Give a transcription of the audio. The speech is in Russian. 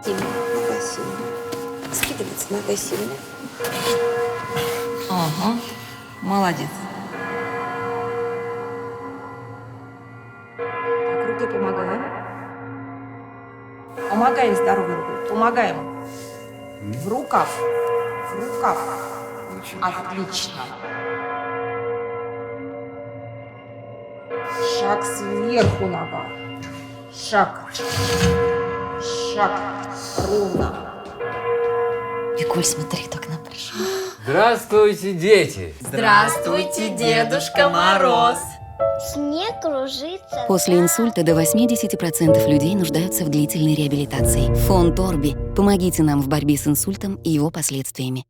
Сильно, нога сильно. Скидываться нога сильно. Ага, молодец. Так, руки помогаем. Помогаем здоровой рукой. Помогаем. В рукав. В рукав. Отлично. Шаг сверху нога. Шаг. Шаг. Ровно. Викуль, смотри, так напряжно. Здравствуйте, дети! Здравствуйте, Дедушка Мороз! Снег кружится. После инсульта до 80% людей нуждаются в длительной реабилитации. Фонд Орби. Помогите нам в борьбе с инсультом и его последствиями.